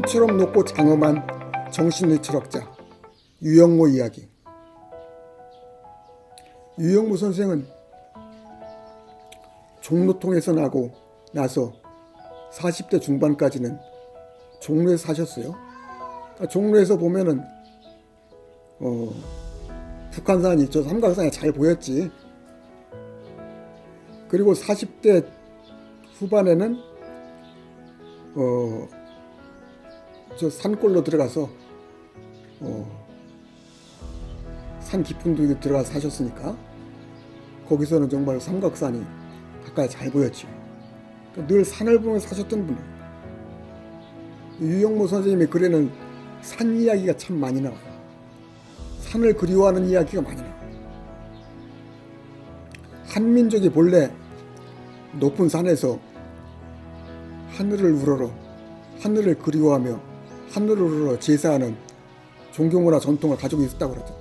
산처럼 높고 장엄한 정신의 철학자 유영모 이야기. 유영모 선생은 종로통에서 나고 나서 40대 중반까지는 종로에서 사셨어요. 종로에서 보면은 북한산이 저 삼각산이 잘 보였지. 그리고 40대 후반에는 저 산골로 들어가서 산 깊은 데에 들어가서 사셨으니까 거기서는 정말 삼각산이 가까이 잘 보였죠. 늘 산을 보면서 사셨던 분이에요. 유영모 선생님의 글에는 산 이야기가 참 많이 나와요. 산을 그리워하는 이야기가 많이 나와요. 한민족이 본래 높은 산에서 하늘을 우러러 하늘을 그리워하며 하늘을 우러러 제사하는 종교문화 전통을 가지고 있었다고 그러죠.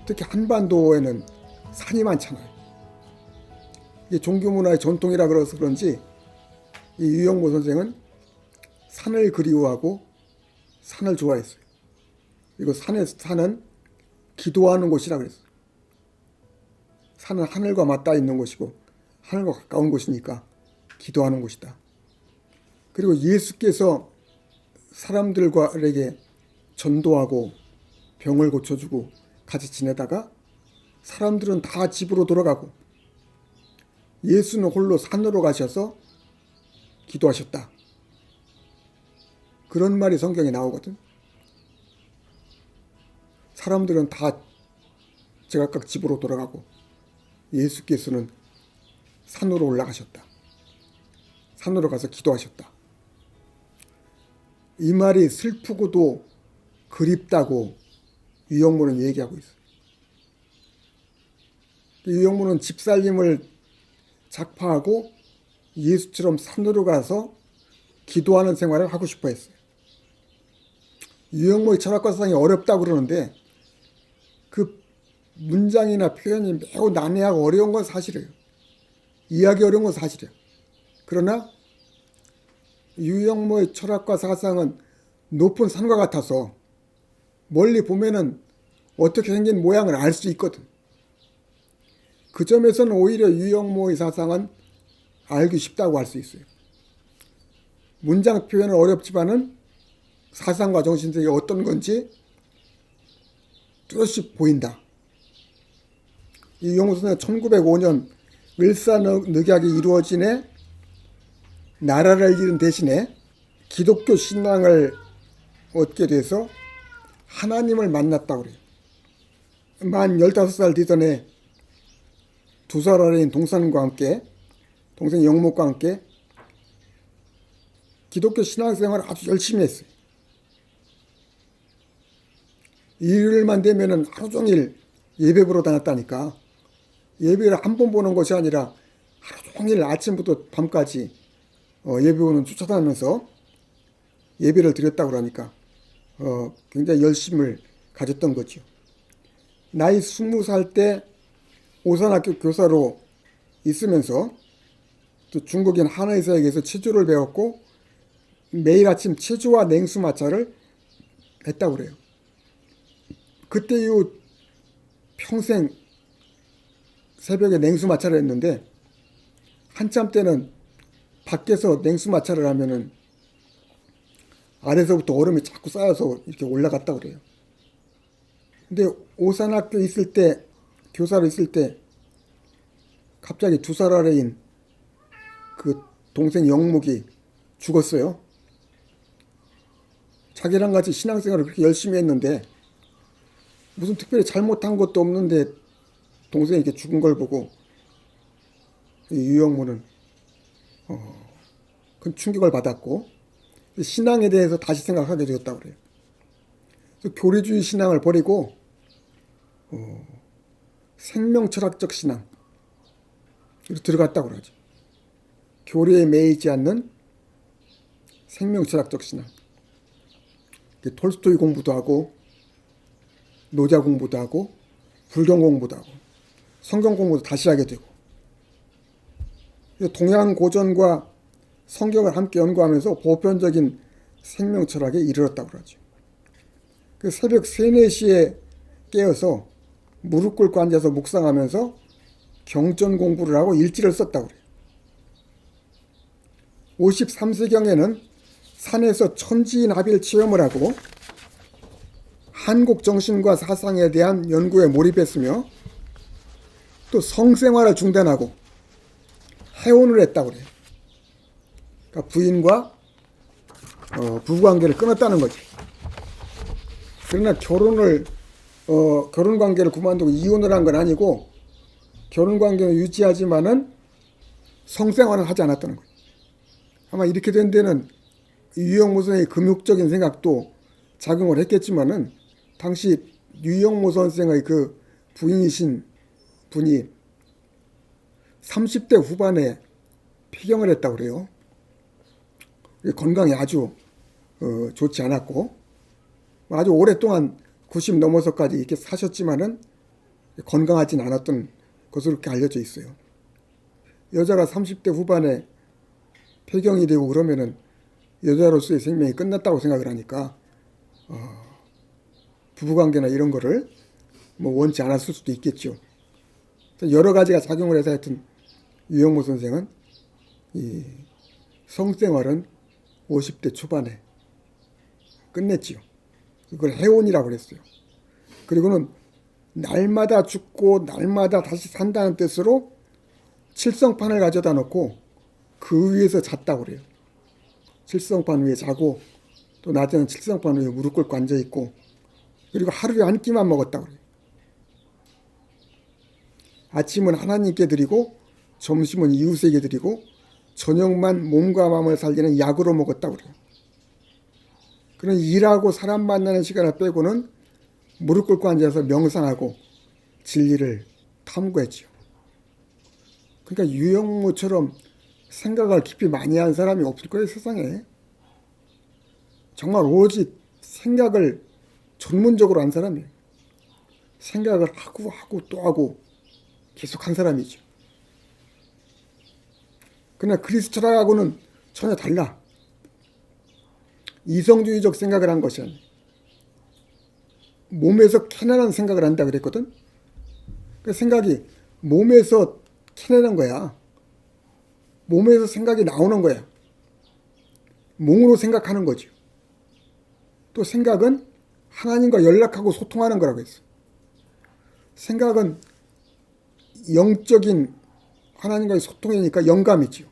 특히 한반도에는 산이 많잖아요. 이게 종교문화의 전통이라 그래서 그런지 이 유영모 선생은 산을 그리워하고 산을 좋아했어요. 그리고 산은 기도하는 곳이라 그랬어요. 산은 하늘과 맞닿아 있는 곳이고 하늘과 가까운 곳이니까 기도하는 곳이다. 그리고 예수께서 사람들에게 전도하고 병을 고쳐주고 같이 지내다가 사람들은 다 집으로 돌아가고 예수는 홀로 산으로 가셔서 기도하셨다. 그런 말이 성경에 나오거든. 사람들은 다 제각각 집으로 돌아가고 예수께서는 산으로 올라가셨다. 산으로 가서 기도하셨다. 이 말이 슬프고도 그립다고 유영모는 얘기하고 있어요. 유영모는 집살림을 작파하고 예수처럼 산으로 가서 기도하는 생활을 하고 싶어 했어요. 유영모의 철학과 사상이 어렵다고 그러는데 그 문장이나 표현이 매우 난해하고 어려운 건 사실이에요. 이해하기 어려운 건 사실이에요. 그러나 유영모의 철학과 사상은 높은 산과 같아서 멀리 보면은 어떻게 생긴 모양을 알 수 있거든. 그 점에서는 오히려 유영모의 사상은 알기 쉽다고 할 수 있어요. 문장 표현은 어렵지만은 사상과 정신들이 어떤 건지 뚜렷이 보인다. 이 유영모 선생은 1905년 을사늑약이 이루어진 해 나라를 잃은 대신에 기독교 신앙을 얻게 돼서 하나님을 만났다고 그래요. 만 15살 되던 해 2살 어린 동생과 함께 동생 영목과 함께 기독교 신앙생활을 아주 열심히 했어요. 일요일만 되면은 하루 종일 예배 보러 다녔다니까. 예배를 한 번 보는 것이 아니라 하루 종일 아침부터 밤까지 예배 보는 쫓아다니면서 예배를 드렸다고 그러니까 굉장히 열심을 가졌던 거죠. 나이 20살 때 오산학교 교사로 있으면서 또 중국인 한의사에게서 체조를 배웠고 매일 아침 체조와 냉수 마찰을 했다고 그래요. 그때 이후 평생 새벽에 냉수 마찰을 했는데 한참 때는 밖에서 냉수 마찰을 하면은 아래서부터 얼음이 자꾸 쌓여서 이렇게 올라갔다고 그래요. 근데 오산학교 있을 때 교사로 있을 때 갑자기 2살 아래인 그 동생 영목이 죽었어요. 자기랑 같이 신앙생활을 그렇게 열심히 했는데 무슨 특별히 잘못한 것도 없는데 동생이 이렇게 죽은 걸 보고 유영모는 큰 충격을 받았고 신앙에 대해서 다시 생각하게 되었다고 그래요. 그래서 교리주의 신앙을 버리고 생명철학적 신앙으로 들어갔다고 그러죠. 교리에 매이지 않는 생명철학적 신앙. 톨스토이 공부도 하고 노자 공부도 하고 불경 공부도 하고 성경 공부도 다시 하게 되고 동양 고전과 성경을 함께 연구하면서 보편적인 생명 철학에 이르렀다고 그러죠. 그 새벽 3, 4시에 깨어서 무릎 꿇고 앉아서 묵상하면서 경전 공부를 하고 일지를 썼다고 그래요. 53세경에는 산에서 천지나빌 체험을 하고 한국 정신과 사상에 대한 연구에 몰입했으며 또 성생활을 중단하고 해혼을 했다고 그래요. 그러니까 부인과 부부관계를 끊었다는 거지. 그러나 결혼관계를 그만두고 이혼을 한 건 아니고 결혼관계는 유지하지만은 성생활은 하지 않았다는 거예요. 아마 이렇게 된 데는 유영모 선생의 금욕적인 생각도 작용을 했겠지만은 당시 유영모 선생의 그 부인이신 분이 30대 후반에 폐경을 했다고 그래요. 건강이 아주 좋지 않았고 아주 오랫동안 90 넘어서까지 이렇게 사셨지만은 건강하진 않았던 것으로 이렇게 알려져 있어요. 여자가 30대 후반에 폐경이 되고 그러면은 여자로서의 생명이 끝났다고 생각을 하니까 부부관계나 이런 거를 뭐 원치 않았을 수도 있겠죠. 여러 가지가 작용을 해서 하여튼 유영모 선생은 이 성생활은 50대 초반에 끝냈지요. 그걸 해혼이라고 그랬어요. 그리고는 날마다 죽고 날마다 다시 산다는 뜻으로 칠성판을 가져다 놓고 그 위에서 잤다고 그래요. 칠성판 위에 자고 또 낮에는 칠성판 위에 무릎 꿇고 앉아있고 그리고 하루에 한 끼만 먹었다고 그래요. 아침은 하나님께 드리고 점심은 이웃에게 드리고 저녁만 몸과 마음을 살리는 약으로 먹었다고 그래요. 그런 일하고 사람 만나는 시간을 빼고는 무릎 꿇고 앉아서 명상하고 진리를 탐구했죠. 그러니까 유영모처럼 생각을 깊이 많이 한 사람이 없을 거예요, 세상에. 정말 오로지 생각을 전문적으로 한 사람이에요. 생각을 하고 또 하고 계속 한 사람이죠. 그러나 그리스 철학하고는 전혀 달라. 이성주의적 생각을 한 것이 아니에요. 몸에서 캐내는 생각을 한다 그랬거든. 그 생각이 몸에서 캐내는 거야. 몸에서 생각이 나오는 거야. 몸으로 생각하는 거죠. 또 생각은 하나님과 연락하고 소통하는 거라고 했어. 생각은 영적인 하나님과의 소통이니까 영감이지요.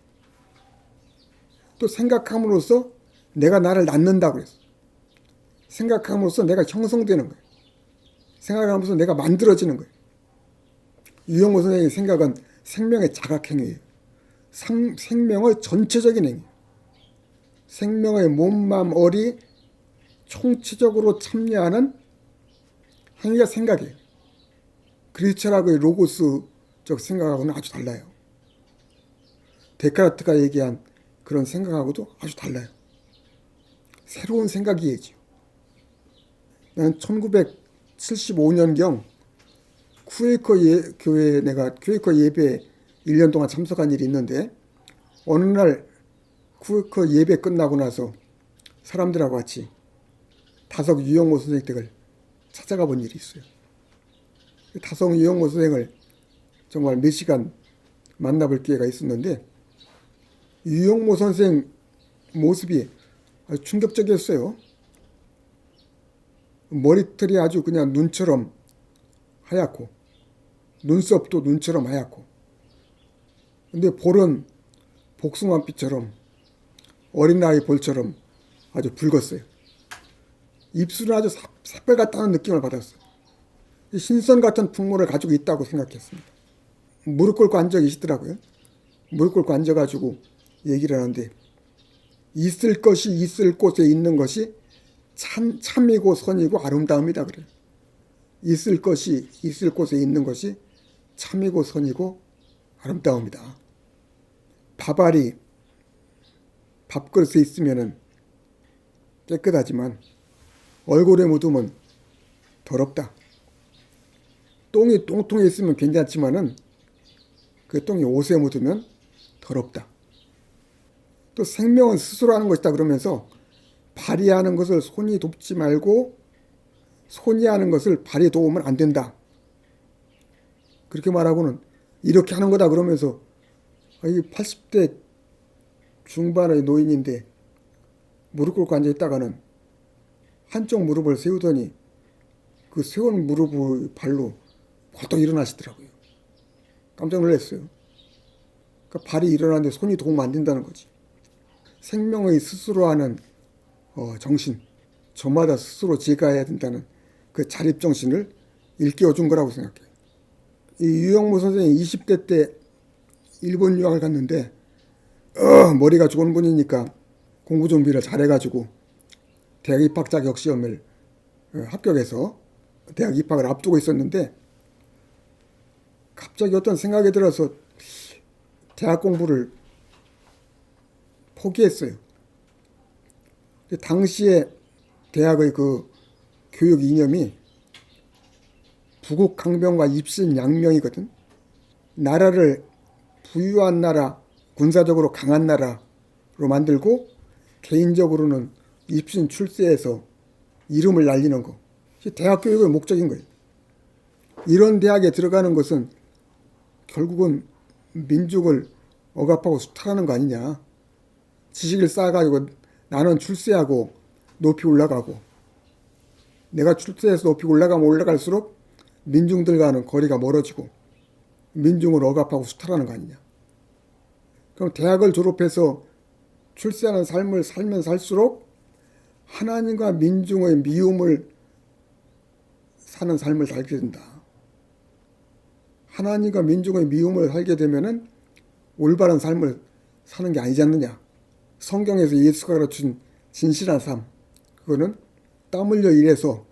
또 생각함으로써 내가 나를 낳는다고 그랬어. 생각함으로써 내가 형성되는 거예요. 생각함으로써 내가 만들어지는 거예요. 유영모 선생의 생각은 생명의 자각행위예요. 생명의 전체적인 행위. 생명의 몸, 마음, 어리 총체적으로 참여하는 행위가 생각이에요. 그리스 철학의 로고스적 생각하고는 아주 달라요. 데카르트가 얘기한 그런 생각하고도 아주 달라요. 새로운 생각이에요. 나는 1975년경 교회에 내가 퀘이커 예배 1년 동안 참석한 일이 있는데 어느 날 퀘이커 예배 끝나고 나서 사람들하고 같이 다석 유영모 선생 댁을 찾아가 본 일이 있어요. 다석 유영모 선생을 정말 몇 시간 만나볼 기회가 있었는데 유영모 선생 모습이 아주 충격적이었어요. 머리털이 아주 그냥 눈처럼 하얗고 눈썹도 눈처럼 하얗고 근데 볼은 복숭아빛처럼 어린아이 볼처럼 아주 붉었어요. 입술은 아주 새빨갛다는 느낌을 받았어요. 신선 같은 풍모를 가지고 있다고 생각했습니다. 무릎 꿇고 앉아 계시더라고요. 무릎 꿇고 앉아가지고 얘기를 하는데 있을 것이 있을 곳에 있는 것이 참이고 선이고 아름다움이다 그래요. 있을 것이 있을 곳에 있는 것이 참이고 선이고 아름다움이다. 밥알이 밥그릇에 있으면 깨끗하지만 얼굴에 묻으면 더럽다. 똥이 똥통에 있으면 괜찮지만은 그 똥이 옷에 묻으면 더럽다. 또 생명은 스스로 하는 것이다 그러면서 발이 하는 것을 손이 돕지 말고 손이 하는 것을 발이 도우면 안 된다. 그렇게 말하고는 이렇게 하는 거다 그러면서 이 80대 중반의 노인인데 무릎 꿇고 앉아있다가는 한쪽 무릎을 세우더니 그 세운 무릎의 발로 벌떡 일어나시더라고요. 깜짝 놀랐어요. 그러니까 발이 일어나는데 손이 도움 안 된다는 거지. 생명의 스스로 하는 정신, 저마다 스스로 지가해야 된다는 그 자립정신을 일깨워 준 거라고 생각해요. 이 유영무 선생이 20대 때 일본 유학을 갔는데 머리가 좋은 분이니까 공부 준비를 잘해가지고 대학 입학 자격 시험을 합격해서 대학 입학을 앞두고 있었는데 갑자기 어떤 생각이 들어서 대학 공부를 포기했어요. 당시에 대학의 그 교육 이념이 부국 강병과 입신 양명이거든. 나라를 부유한 나라, 군사적으로 강한 나라로 만들고 개인적으로는 입신 출세해서 이름을 날리는 거. 대학 교육의 목적인 거예요. 이런 대학에 들어가는 것은 결국은 민족을 억압하고 수탈하는 거 아니냐. 지식을 쌓아가지고 나는 출세하고 높이 올라가고 내가 출세해서 높이 올라가면 올라갈수록 민중들과는 거리가 멀어지고 민중을 억압하고 수탈하는 거 아니냐. 그럼 대학을 졸업해서 출세하는 삶을 살면 살수록 하나님과 민중의 미움을 사는 삶을 살게 된다. 하나님과 민중의 미움을 살게 되면은 올바른 삶을 사는 게 아니지 않느냐. 성경에서 예수가 가르친 진실한 삶, 그거는 땀 흘려 일해서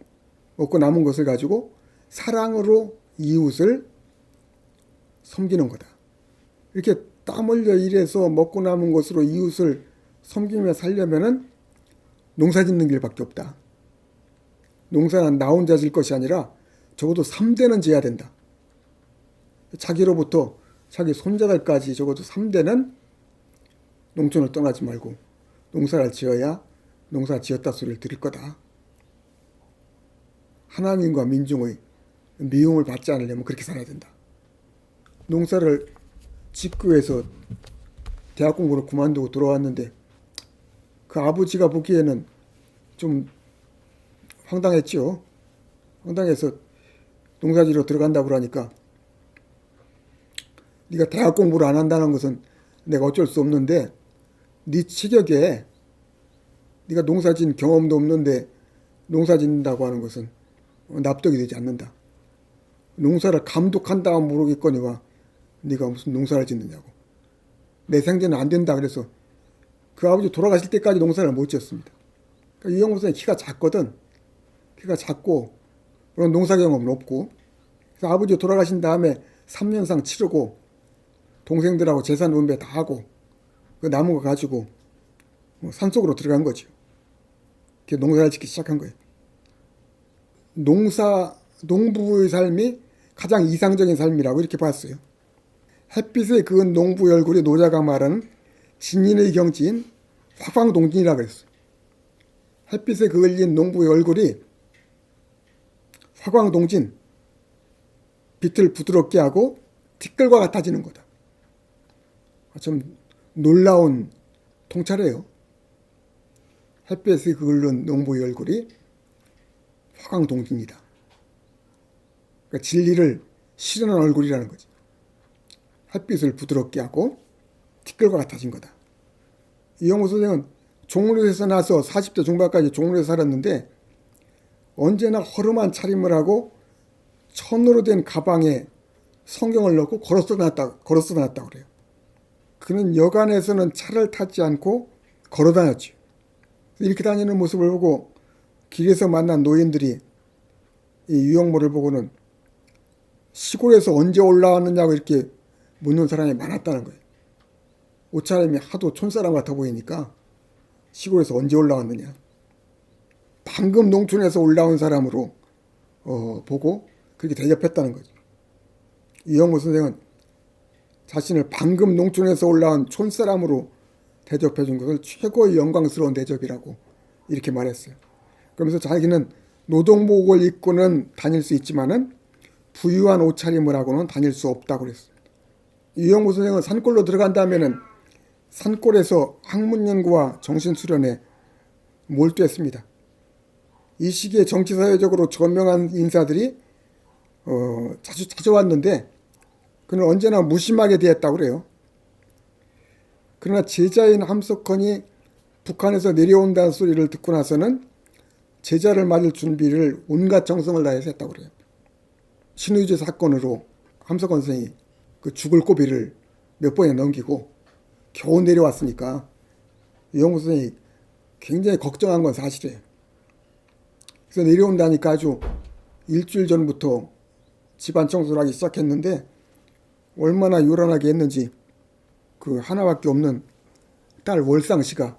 먹고 남은 것을 가지고 사랑으로 이웃을 섬기는 거다. 이렇게 땀 흘려 일해서 먹고 남은 것으로 이웃을 섬기며 살려면은 농사 짓는 길밖에 없다. 농사는 나 혼자 질 것이 아니라 적어도 3대는 지어야 된다. 자기로부터 자기 손자들까지 적어도 3대는 농촌을 떠나지 말고 농사를 지어야 농사 지었다 소리를 들을 거다. 하나님과 민중의 미움을 받지 않으려면 그렇게 살아야 된다. 농사를 짓기 위해서 대학 공부를 그만두고 돌아왔는데 그 아버지가 보기에는 좀 황당했지요. 황당해서 농사지로 들어간다고 그러니까 네가 대학 공부를 안 한다는 것은 내가 어쩔 수 없는데 네 체격에 네가 농사진 경험도 없는데 농사짓는다고 하는 것은 납득이 되지 않는다. 농사를 감독한다 모르겠거니와 네가 무슨 농사를 짓느냐고. 내 생전은 안 된다 그래서 그 아버지 돌아가실 때까지 농사를 못 지었습니다. 그러니까 유영무 선생이 키가 작거든. 키가 작고 그런 농사 경험은 없고 그래서 아버지 돌아가신 다음에 3년상 치르고 동생들하고 재산 분배 다 하고 그 남은 거 가지고 산속으로 들어간 거죠. 그렇게 농사를 짓기 시작한 거예요. 농부의 삶이 가장 이상적인 삶이라고 이렇게 봤어요. 햇빛에 그은 농부의 얼굴이 노자가 말하는 진인의 경지인 화광동진이라고 그랬어요. 햇빛에 그을린 농부의 얼굴이 화광동진, 빛을 부드럽게 하고 티끌과 같아지는 거다. 좀 놀라운 통찰이에요. 햇빛에 그을린 농부의 얼굴이 화광동진이다. 그러니까 진리를 실현한 얼굴이라는 거지. 햇빛을 부드럽게 하고 티끌과 같아진 거다. 이영무 선생은 종로에서 나서 40대 중반까지 종로에서 살았는데 언제나 허름한 차림을 하고 천으로 된 가방에 성경을 넣고 걸어서 다녔다고 그래요. 그는 여간에서는 차를 타지 않고 걸어 다녔죠. 이렇게 다니는 모습을 보고 길에서 만난 노인들이 이 유영모를 보고는 시골에서 언제 올라왔느냐고 이렇게 묻는 사람이 많았다는 거예요. 옷차림이 하도 촌사람 같아 보이니까 시골에서 언제 올라왔느냐. 방금 농촌에서 올라온 사람으로 보고 그렇게 대접했다는 거죠. 유영모 선생은 자신을 방금 농촌에서 올라온 촌사람으로 대접해 준 것을 최고의 영광스러운 대접이라고 이렇게 말했어요. 그러면서 자기는 노동복을 입고는 다닐 수 있지만은 부유한 옷차림을 하고는 다닐 수 없다고 그랬어요. 유영무 선생은 산골로 들어간 다음에는 산골에서 학문 연구와 정신수련에 몰두했습니다. 이 시기에 정치사회적으로 저명한 인사들이 자주 찾아왔는데 그는 언제나 무심하게 대했다고 그래요. 그러나 제자인 함석헌이 북한에서 내려온다는 소리를 듣고 나서는 제자를 맞을 준비를 온갖 정성을 다해서 했다고 그래요. 신의주 사건으로 함석헌 선생이 그 죽을 고비를 몇 번에 넘기고 겨우 내려왔으니까 유영무 선생이 굉장히 걱정한 건 사실이에요. 그래서 내려온다니까 아주 일주일 전부터 집안 청소를 하기 시작했는데 얼마나 요란하게 했는지 그 하나밖에 없는 딸 월상씨가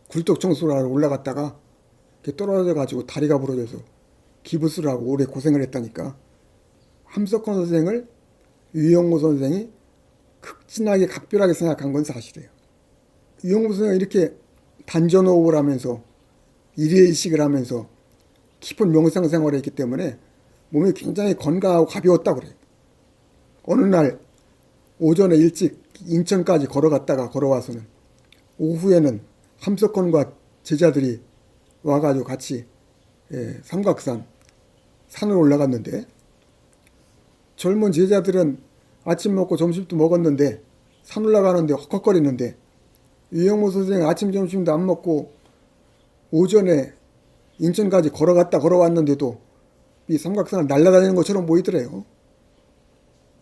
굴뚝 청소를 하러 올라갔다가 이렇게 떨어져 가지고 다리가 부러져서 기부스를 하고 오래 고생을 했다니까. 함석헌 선생을 유영무 선생이 극진하게 각별하게 생각한 건 사실이에요. 유영무 선생은 이렇게 단전호흡을 하면서 일일식을 하면서 깊은 명상 생활을 했기 때문에 몸이 굉장히 건강하고 가벼웠다고 그래요. 어느 날 오전에 일찍 인천까지 걸어갔다가 걸어와서는 오후에는 함석헌과 제자들이 와가지고 같이 삼각산 산을 올라갔는데 젊은 제자들은 아침 먹고 점심도 먹었는데 산 올라가는데 헉헉거리는데 유영무 선생은 아침 점심도 안 먹고 오전에 인천까지 걸어갔다 걸어왔는데도 이 삼각산을 날아다니는 것처럼 보이더래요.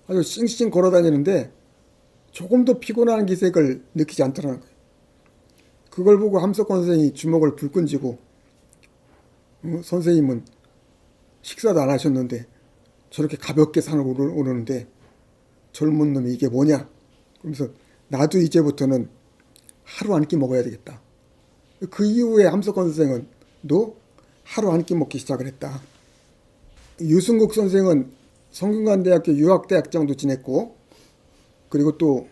아주 싱싱 걸어다니는데 조금도 피곤한 기색을 느끼지 않더라는 거예요. 그걸 보고 함석헌 선생이 주먹을 불끈 쥐고 선생님은 식사도 안 하셨는데 저렇게 가볍게 산을 오르는데 젊은 놈이 이게 뭐냐? 그러면서 나도 이제부터는 하루 한 끼 먹어야 되겠다. 그 이후에 함석헌 선생은 또 하루 한 끼 먹기 시작을 했다. 유승국 선생은 성균관대학교 유학대학장도 지냈고 그리고 또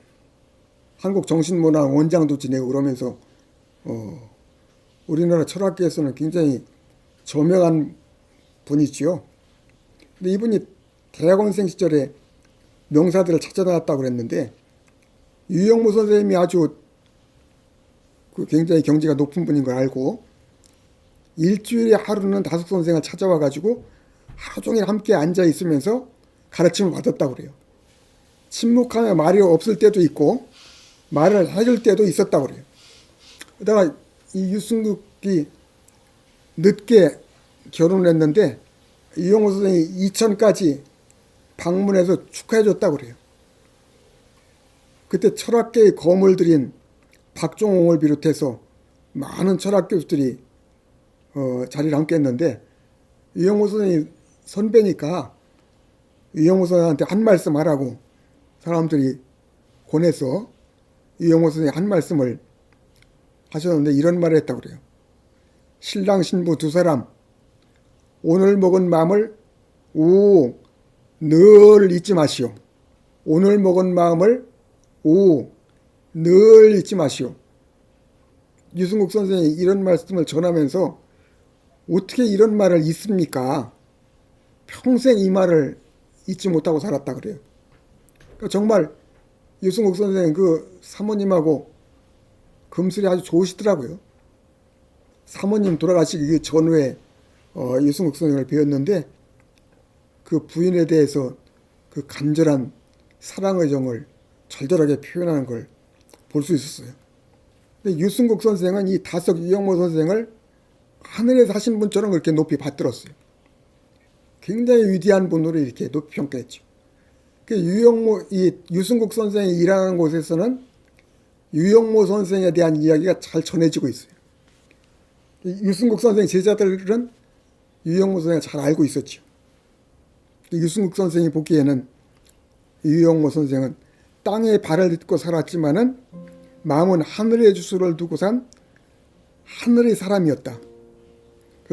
한국정신문화 원장도 지내고 그러면서 우리나라 철학계에서는 굉장히 저명한 분이지요. 근데 이분이 대학원생 시절에 명사들을 찾아다녔다고 그랬는데 유영무 선생님이 아주 굉장히 경지가 높은 분인 걸 알고 일주일에 하루는 다숙 선생을 찾아와 가지고 하루 종일 함께 앉아 있으면서 가르침을 받았다고 그래요. 침묵하며 말이 없을 때도 있고 말을 해줄 때도 있었다고 그래요. 그러다가 이 유승국이 늦게 결혼했는데 유영무 선생이 이천까지 방문해서 축하해줬다고 그래요. 그때 철학계의 거물 들인 박종홍을 비롯해서 많은 철학 교수들이 자리를 함께 했는데 유영무 선생이 선배니까 유영무 선생한테 한 말씀 하라고 사람들이 권해서 유영무 선생이 한 말씀을 하셨는데 이런 말을 했다고 그래요. 신랑 신부 두 사람 오늘 먹은 마음을 늘 잊지 마시오. 오늘 먹은 마음을 늘 잊지 마시오. 유승국 선생이 이런 말씀을 전하면서 어떻게 이런 말을 잊습니까? 평생 이 말을 잊지 못하고 살았다 그래요. 그러니까 정말 유승국 선생 그 사모님하고 금슬이 아주 좋으시더라고요. 사모님 돌아가시기 전후에 유승국 선생을 배웠는데 그 부인에 대해서 그 간절한 사랑의 정을 절절하게 표현하는 걸 볼 수 있었어요. 근데 유승국 선생은 이 다석 유영무 선생을 하늘에서 하신 분처럼 그렇게 높이 받들었어요. 굉장히 위대한 분으로 이렇게 높이 평가했죠. 이 유승국 선생이 일하는 곳에서는 유영무 선생에 대한 이야기가 잘 전해지고 있어요. 유승국 선생 제자들은 유영무 선생을 잘 알고 있었죠. 유승국 선생이 보기에는 유영무 선생은 땅에 발을 딛고 살았지만은 마음은 하늘의 주소를 두고 산 하늘의 사람이었다.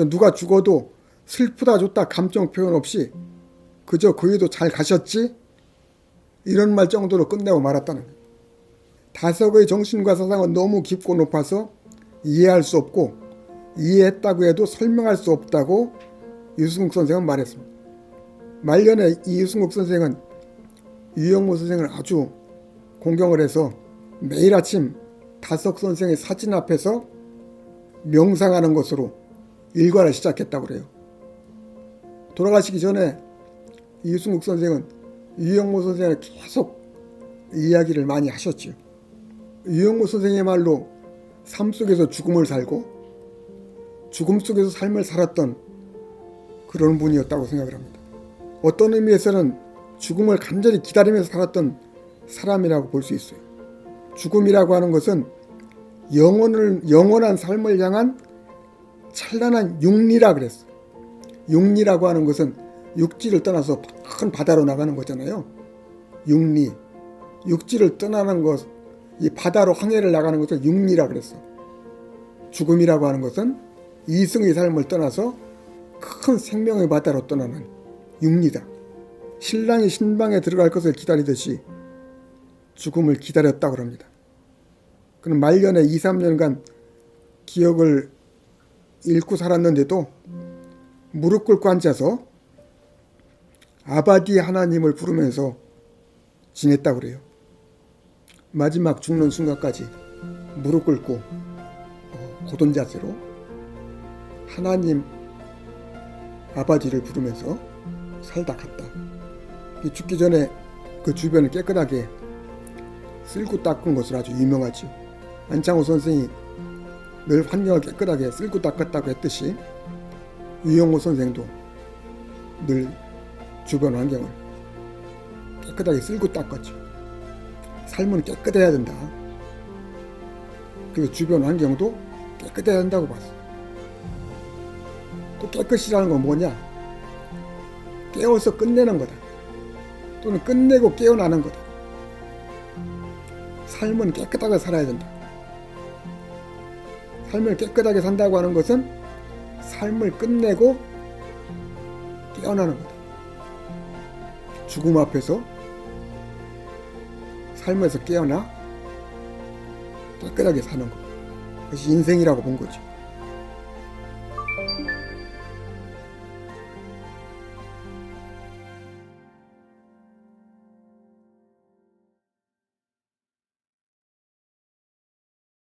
누가 죽어도 슬프다 좋다 감정 표현 없이 그저 거기도 잘 가셨지? 이런 말 정도로 끝내고 말았다는 거예요. 다석의 정신과 사상은 너무 깊고 높아서 이해할 수 없고 이해했다고 해도 설명할 수 없다고 유승욱 선생은 말했습니다. 말년에 이 유승욱 선생은 유영모 선생을 아주 공경을 해서 매일 아침 다석 선생의 사진 앞에서 명상하는 것으로 일과를 시작했다고 그래요. 돌아가시기 전에 유승욱 선생은 유영모 선생을 계속 이야기를 많이 하셨죠. 유영모 선생의 말로 삶 속에서 죽음을 살고 죽음 속에서 삶을 살았던 그런 분이었다고 생각을 합니다. 어떤 의미에서는 죽음을 간절히 기다리면서 살았던 사람이라고 볼 수 있어요. 죽음이라고 하는 것은 영원한 삶을 향한 찬란한 육리라 그랬어요. 육리라고 하는 것은 육지를 떠나서 큰 바다로 나가는 거잖아요. 육리, 육지를 떠나는 것, 이 바다로 항해를 나가는 것을 육리라 그랬어. 죽음이라고 하는 것은 이승의 삶을 떠나서 큰 생명의 바다로 떠나는 육리다. 신랑이 신방에 들어갈 것을 기다리듯이 죽음을 기다렸다고 합니다. 그는 말년에 2, 3년간 기억을 잃고 살았는데도 무릎 꿇고 앉아서 아바디 하나님을 부르면서 지냈다고 그래요. 마지막 죽는 순간까지 무릎 꿇고 고돈 자세로 하나님 아바디를 부르면서 살다 갔다. 죽기 전에 그 주변을 깨끗하게 쓸고 닦은 것으로 아주 유명하죠. 안창호 선생이 늘 환경을 깨끗하게 쓸고 닦았다고 했듯이 유영호 선생도 늘 주변 환경을 깨끗하게 쓸고 닦았죠. 삶은 깨끗해야 된다. 그래서 주변 환경도 깨끗해야 한다고 봤어. 또 깨끗이라는 건 뭐냐? 깨워서 끝내는 거다. 또는 끝내고 깨어나는 거다. 삶은 깨끗하게 살아야 된다. 삶을 깨끗하게 산다고 하는 것은 삶을 끝내고 깨어나는 거다. 죽음 앞에서 삶에서 깨어나 깨끗하게 사는 것. 그것이 인생이라고 본 거죠.